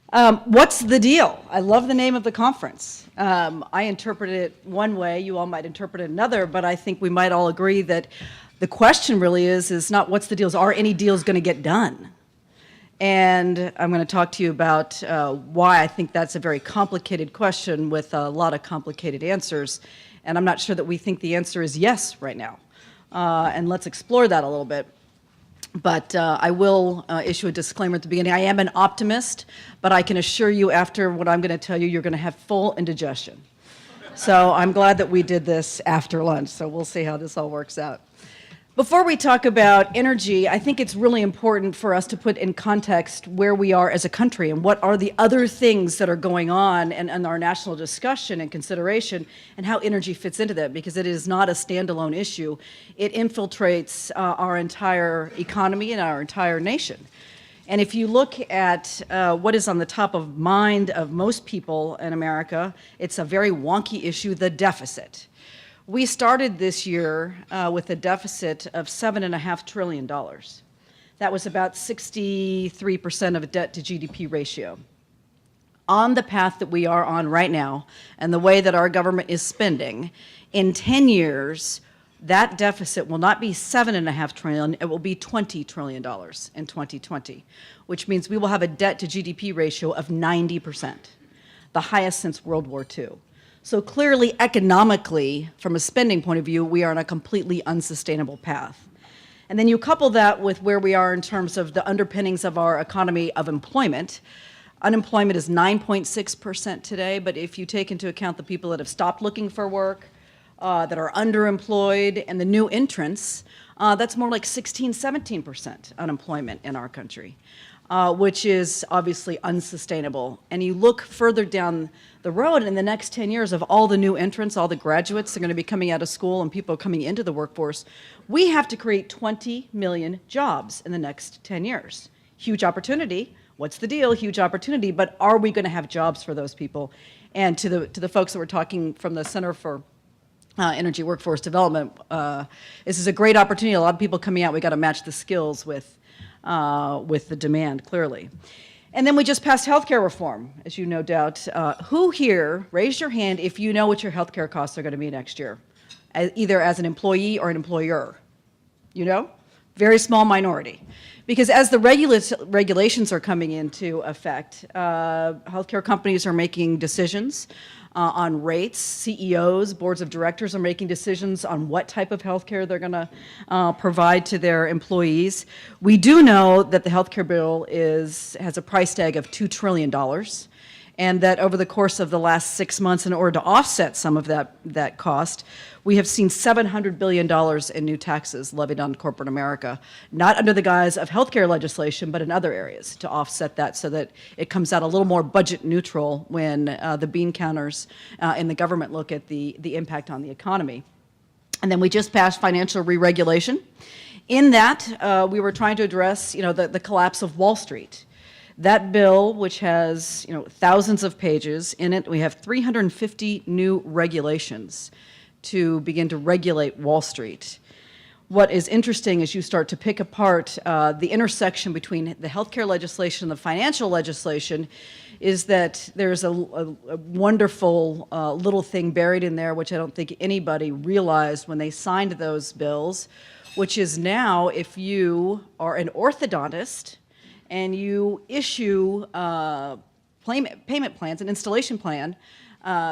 What's the deal? I love the name of the conference. I interpret it one way, you all might interpret it another, but I think we might all agree that the question really is not what's the deals, are any deals going to get done? And I'm going to talk to you about why I think that's a very complicated question with a lot of complicated answers. And I'm not sure that we think the answer is yes right now. And let's explore that a little bit. But I will issue a disclaimer at the beginning. I am an optimist, but I can assure you after what I'm going to tell you, you're going to have full indigestion. So I'm glad that we did this after lunch, so we'll see how this all works out. Before we talk about energy, I think it's really important for us to put in context where we are as a country and what are the other things that are going on in our national discussion and consideration and how energy fits into that, because it is not a standalone issue. It infiltrates our entire economy and our entire nation. And if you look at what is on the top of mind of most people in America, it's a very wonky issue, the deficit. We started this year with a deficit of $7.5 trillion. That was about 63% of a debt to GDP ratio. On the path that we are on right now, and the way that our government is spending, in 10 years, that deficit will not be $7.5 trillion, it will be $20 trillion in 2020, which means we will have a debt to GDP ratio of 90%, the highest since World War II. So clearly, economically, from a spending point of view, we are on a completely unsustainable path. And then you couple that with where we are in terms of the underpinnings of our economy of employment. Unemployment is 9.6% today, but if you take into account the people that have stopped looking for work, that are underemployed, and the new entrants, that's more like 16, 17% unemployment in our country, which is obviously unsustainable. And you look further down the road, in the next 10 years of all the new entrants, all the graduates that are going to be coming out of school and people coming into the workforce, we have to create 20 million jobs in the next 10 years. Huge opportunity. What's the deal? Huge opportunity, but are we going to have jobs for those people? And to the folks that were talking from the Center for Energy Workforce Development, this is a great opportunity. A lot of people coming out, we got to match the skills with the demand, clearly. And then we just passed healthcare reform, as you no doubt. Who here, raise your hand if you know what your healthcare costs are going to be next year, either as an employee or an employer? You know? Very small minority. Because as the regulations are coming into effect, healthcare companies are making decisions on rates. CEOs, boards of directors are making decisions on what type of health care they're going to provide to their employees. We do know that the health care bill has a price tag of $2 trillion, and that over the course of the last 6 months, in order to offset some of that cost, we have seen $700 billion in new taxes levied on corporate America, not under the guise of healthcare legislation, but in other areas to offset that so that it comes out a little more budget neutral when the bean counters in the government look at the impact on the economy. And then we just passed financial re-regulation. In that, we were trying to address, the collapse of Wall Street. That bill, which has, thousands of pages in it, we have 350 new regulations to begin to regulate Wall Street. What is interesting is you start to pick apart the intersection between the healthcare legislation and the financial legislation is that there's a wonderful little thing buried in there, which I don't think anybody realized when they signed those bills, which is now if you are an orthodontist and you issue payment plans, an installation plan,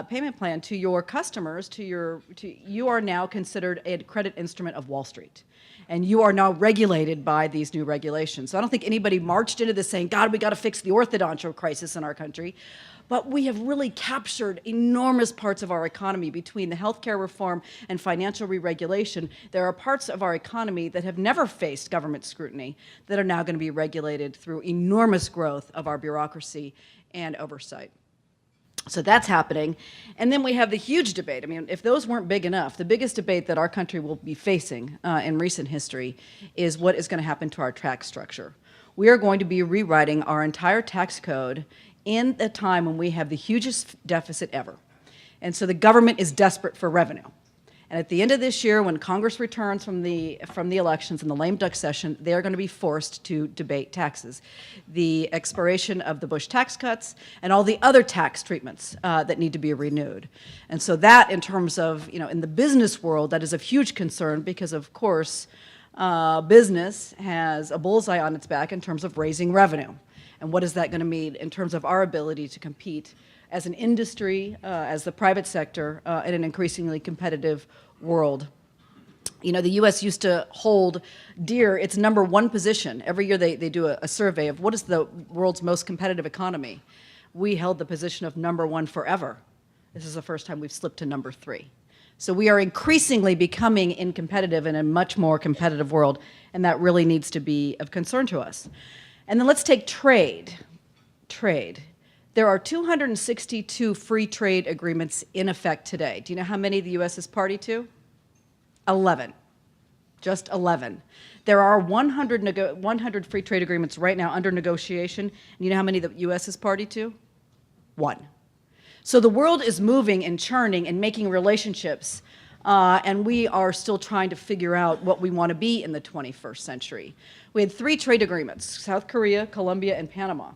payment plan to your customers, you are now considered a credit instrument of Wall Street. And you are now regulated by these new regulations. So I don't think anybody marched into this saying, God, we got to fix the orthodontial crisis in our country. But we have really captured enormous parts of our economy between the healthcare reform and financial re-regulation. There are parts of our economy that have never faced government scrutiny that are now going to be regulated through enormous growth of our bureaucracy and oversight. So that's happening. And then we have the huge debate. I mean, if those weren't big enough, the biggest debate that our country will be facing in recent history is what is going to happen to our tax structure. We are going to be rewriting our entire tax code in a time when we have the hugest deficit ever. And so the government is desperate for revenue. And at the end of this year, when Congress returns from the elections in the lame duck session, they are going to be forced to debate taxes, the expiration of the Bush tax cuts, and all the other tax treatments that need to be renewed. And so that, in terms of, in the business world, that is of huge concern because, of course, business has a bullseye on its back in terms of raising revenue. And what is that going to mean in terms of our ability to compete as an industry, as the private sector, in an increasingly competitive world? The U.S. used to hold dear its #1 position. Every year they do a survey of what is the world's most competitive economy. We held the position of #1 forever. This is the first time we've slipped to #3. So we are increasingly becoming competitive in a much more competitive world, and that really needs to be of concern to us. And then let's take trade. Trade. There are 262 free trade agreements in effect today. Do you know how many the U.S. is party to? 11. Just 11. There are 100 free trade agreements right now under negotiation. And you know how many the U.S. is party to? 1. So the world is moving and churning and making relationships, and we are still trying to figure out what we want to be in the 21st century. We had 3 trade agreements, South Korea, Colombia, and Panama,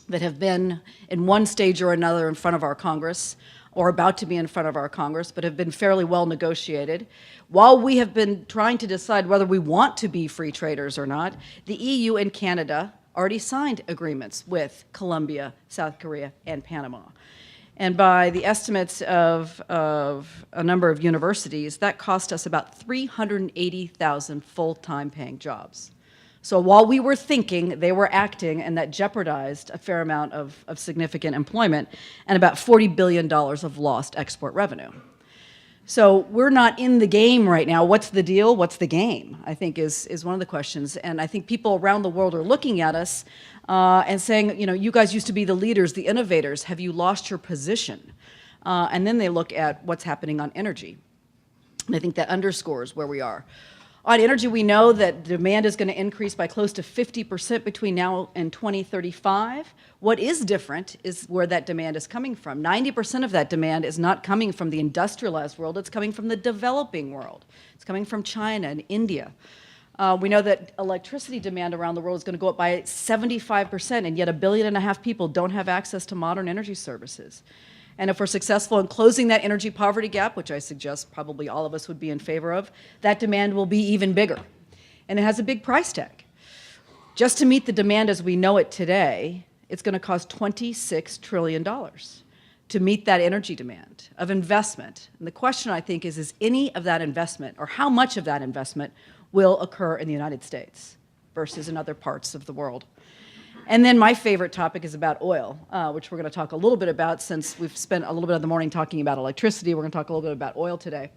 that have been in one stage or another in front of our Congress, or about to be in front of our Congress, but have been fairly well negotiated. While we have been trying to decide whether we want to be free traders or not, the EU and Canada already signed agreements with Colombia, South Korea, and Panama. And by the estimates of a number of universities, that cost us about 380,000 full-time paying jobs. So while we were thinking, they were acting, and that jeopardized a fair amount of significant employment and about $40 billion of lost export revenue. So we're not in the game right now. What's the deal? What's the game? I think is one of the questions. And I think people around the world are looking at us and saying, you guys used to be the leaders, the innovators. Have you lost your position? And then they look at what's happening on energy. And I think that underscores where we are. On energy, we know that demand is going to increase by close to 50% between now and 2035. What is different is where that demand is coming from. 90% of that demand is not coming from the industrialized world, it's coming from the developing world. It's coming from China and India. We know that electricity demand around the world is going to go up by 75%, and yet 1.5 billion people don't have access to modern energy services. And if we're successful in closing that energy poverty gap, which I suggest probably all of us would be in favor of, that demand will be even bigger. And it has a big price tag. Just to meet the demand as we know it today, it's going to cost $26 trillion to meet that energy demand of investment. And the question, I think, is any of that investment, or how much of that investment, will occur in the United States versus in other parts of the world? And then my favorite topic is about oil, which we're going to talk a little bit about since we've spent a little bit of the morning talking about electricity. We're going to talk a little bit about oil today.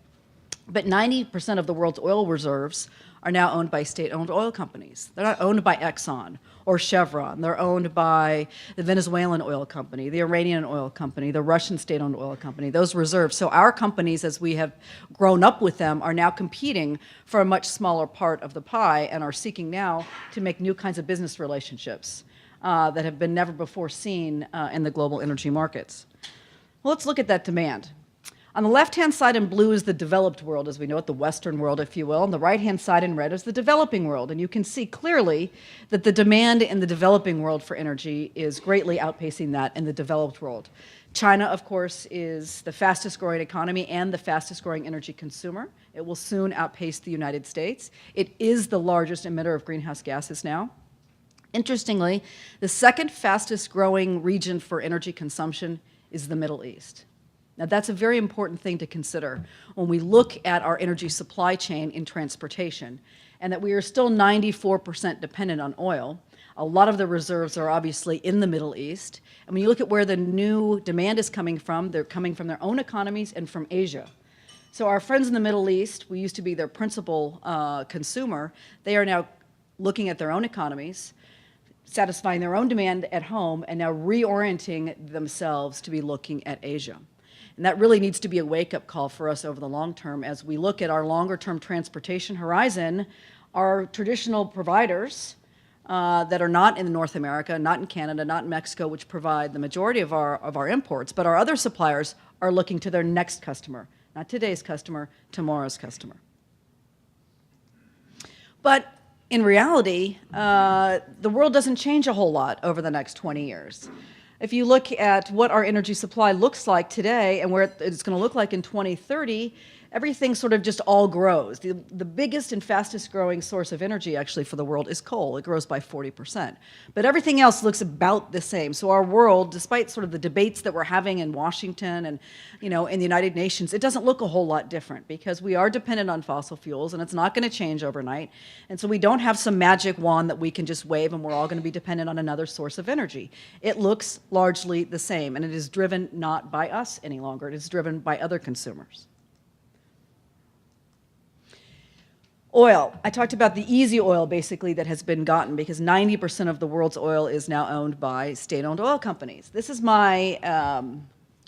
But 90% of the world's oil reserves are now owned by state-owned oil companies. They're not owned by Exxon or Chevron. They're owned by the Venezuelan oil company, the Iranian oil company, the Russian state-owned oil company, those reserves. So our companies, as we have grown up with them, are now competing for a much smaller part of the pie and are seeking now to make new kinds of business relationships that have been never before seen in the global energy markets. Well, let's look at that demand. On the left-hand side in blue is the developed world, as we know it, the Western world, if you will. On the right-hand side in red is the developing world. And you can see clearly that the demand in the developing world for energy is greatly outpacing that in the developed world. China, of course, is the fastest growing economy and the fastest growing energy consumer. It will soon outpace the United States. It is the largest emitter of greenhouse gases now. Interestingly, the second fastest growing region for energy consumption is the Middle East. Now, that's a very important thing to consider when we look at our energy supply chain in transportation, and that we are still 94% dependent on oil. A lot of the reserves are obviously in the Middle East. And when you look at where the new demand is coming from, they're coming from their own economies and from Asia. So our friends in the Middle East, we used to be their principal consumer, they are now looking at their own economies, satisfying their own demand at home, and now reorienting themselves to be looking at Asia. And that really needs to be a wake-up call for us over the long term. As we look at our longer-term transportation horizon, our traditional providers that are not in North America, not in Canada, not in Mexico, which provide the majority of our imports, but our other suppliers are looking to their next customer, not today's customer, tomorrow's customer. But in reality, the world doesn't change a whole lot over the next 20 years. If you look at what our energy supply looks like today and where it's going to look like in 2030, everything sort of just all grows. The biggest and fastest growing source of energy actually for the world is coal. It grows by 40%. But everything else looks about the same. So our world, despite sort of the debates that we're having in Washington and in the United Nations, it doesn't look a whole lot different because we are dependent on fossil fuels and it's not going to change overnight. And so we don't have some magic wand that we can just wave and we're all going to be dependent on another source of energy. It looks largely the same, and it is driven not by us any longer. It is driven by other consumers. Oil. I talked about the easy oil, basically, that has been gotten because 90% of the world's oil is now owned by state-owned oil companies. This is my,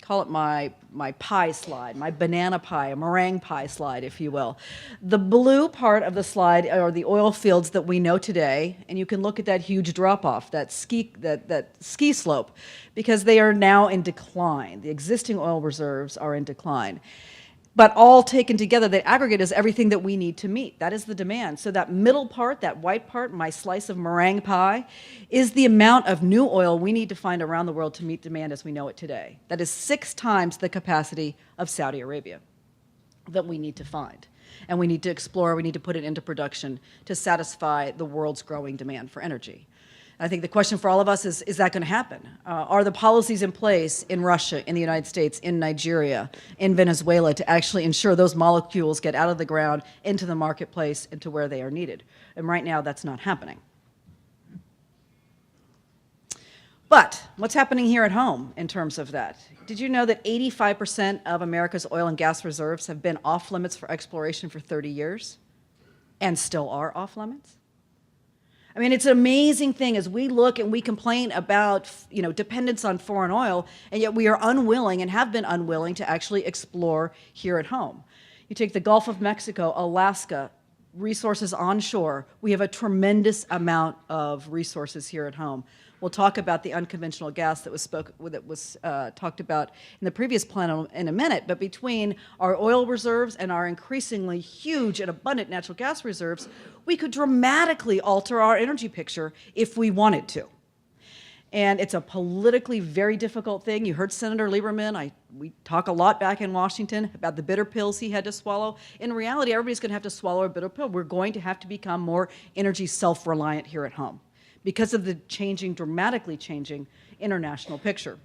call it my pie slide, my banana pie, a meringue pie slide, if you will. The blue part of the slide are the oil fields that we know today, and you can look at that huge drop-off, that ski slope, because they are now in decline. The existing oil reserves are in decline. But all taken together, the aggregate is everything that we need to meet. That is the demand. So that middle part, that white part, my slice of meringue pie, is the amount of new oil we need to find around the world to meet demand as we know it today. That is 6 times the capacity of Saudi Arabia that we need to find. And we need to explore, we need to put it into production to satisfy the world's growing demand for energy. I think the question for all of us is that going to happen? Are the policies in place in Russia, in the United States, in Nigeria, in Venezuela to actually ensure those molecules get out of the ground, into the marketplace, into where they are needed? And right now, that's not happening. But what's happening here at home in terms of that? Did you know that 85% of America's oil and gas reserves have been off limits for exploration for 30 years and still are off limits? I mean, it's an amazing thing as we look and we complain about, dependence on foreign oil, and yet we are unwilling and have been unwilling to actually explore here at home. You take the Gulf of Mexico, Alaska, resources onshore. We have a tremendous amount of resources here at home. We'll talk about the unconventional gas that was talked about in the previous plan in a minute, but between our oil reserves and our increasingly huge and abundant natural gas reserves, we could dramatically alter our energy picture if we wanted to. And it's a politically very difficult thing. You heard Senator Lieberman. We talk a lot back in Washington about the bitter pills he had to swallow. In reality, everybody's going to have to swallow a bitter pill. We're going to have to become more energy self-reliant here at home because of the dramatically changing international picture.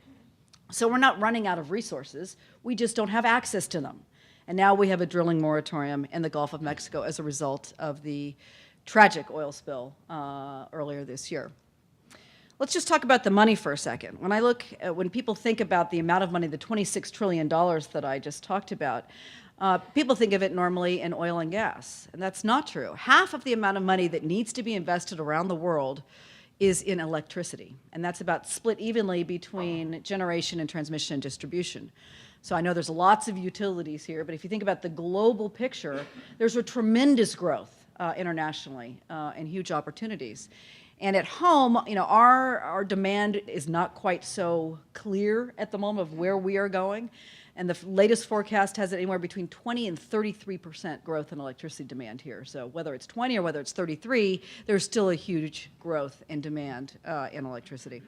So we're not running out of resources. We just don't have access to them. And now we have a drilling moratorium in the Gulf of Mexico as a result of the tragic oil spill earlier this year. Let's just talk about the money for a second. When people think about the amount of money, the $26 trillion that I just talked about, people think of it normally in oil and gas, and that's not true. Half of the amount of money that needs to be invested around the world is in electricity, and that's about split evenly between generation and transmission and distribution. So I know there's lots of utilities here, but if you think about the global picture, there's a tremendous growth internationally and huge opportunities. And at home, our demand is not quite so clear at the moment of where we are going. And the latest forecast has it anywhere between 20 and 33% growth in electricity demand here. So whether it's 20 or whether it's 33, there's still a huge growth in demand in electricity.